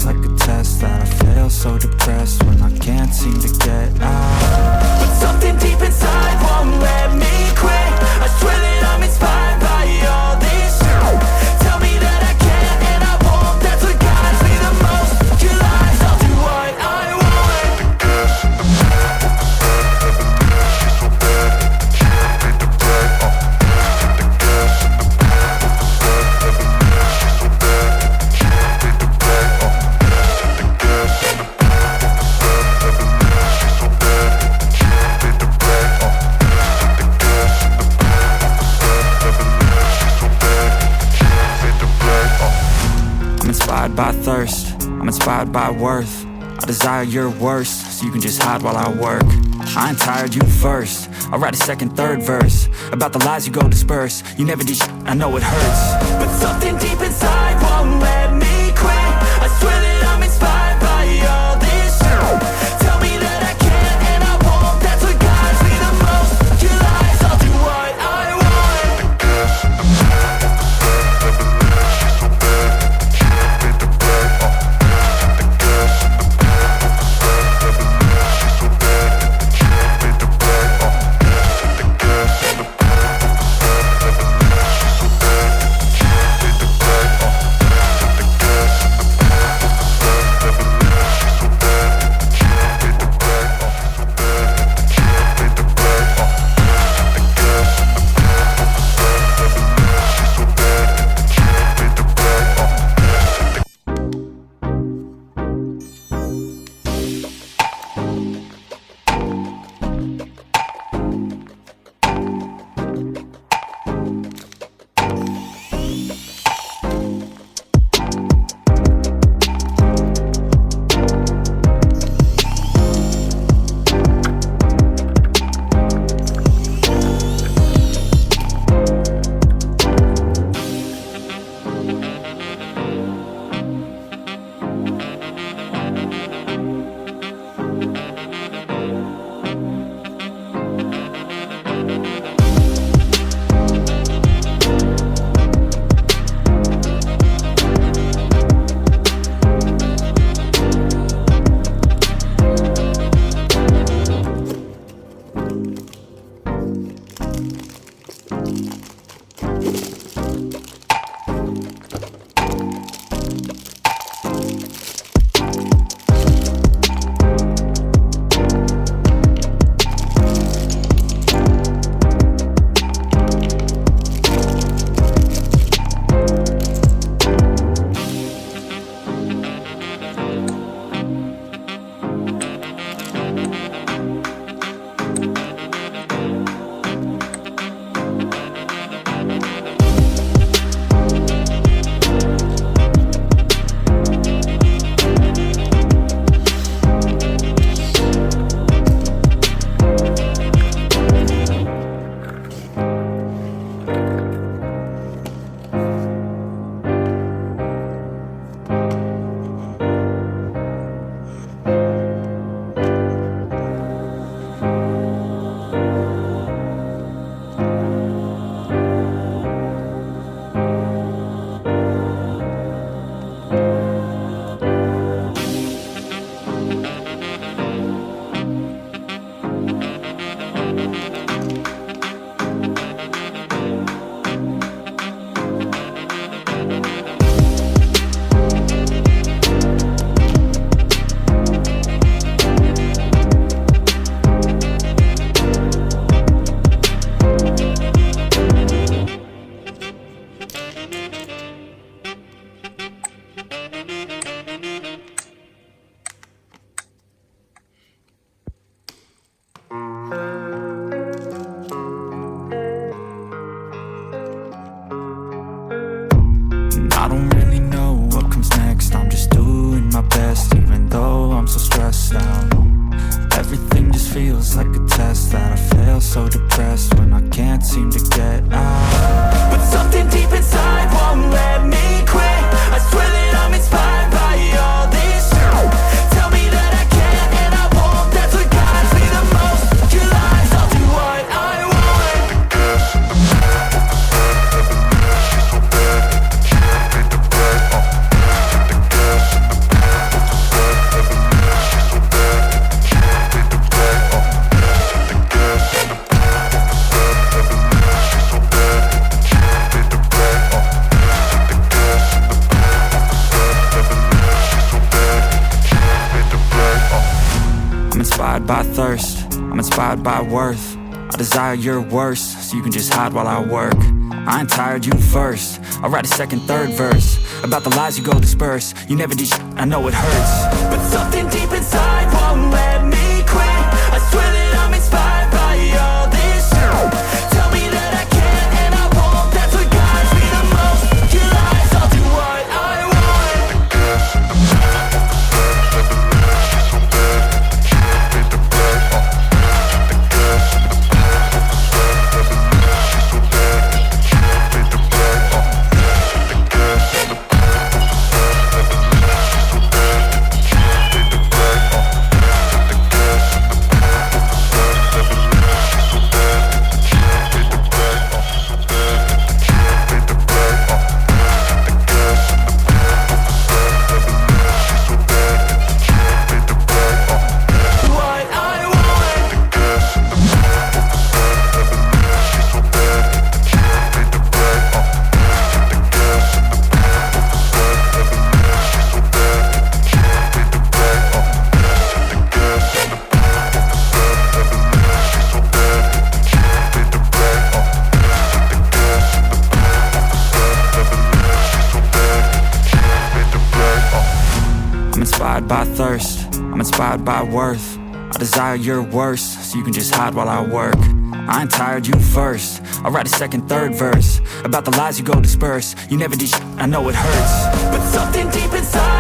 feels like a test that I fail, so depressed when I can't seem to get out. But something deep inside won't let me quit. I swear that I'm inspired by all this shit. Tell me that I can and I won't. That's what guides me the most. Your lies, I'll do what I want. I'm inspired by thirst, I'm inspired by worth. I desire your worst, so you can just hide while I work. I ain't tired, you first. I'll write a second, third verse about the lies you go disperse. You never did shit, I know it hurts. But something deep inside won't let me quit. I swear that I'm inspired by all this shit. Tell me that I can and I won't. That's what guides me the most. Your lies, I'll do what I want. inspired by thirst, I'm inspired by worth. I desire your worst, so you can just hide while I work. I ain't tired, you first. I'll write a second, third verse about the lies you go disperse. You never did shit, I know it hurts, but something deep inside won't let me quit. I swear that I'm inspired by all this shit. Tell me that I can and I won't, that's what guides me the most. Your lies, I'll do what I want. By thirst, I'm inspired by worth. I desire your worst, so you can just hide while I work. I ain't tired, you first. I'll write a second, third verse about the lies you go disperse. You never did shit, I know it hurts, but something deep inside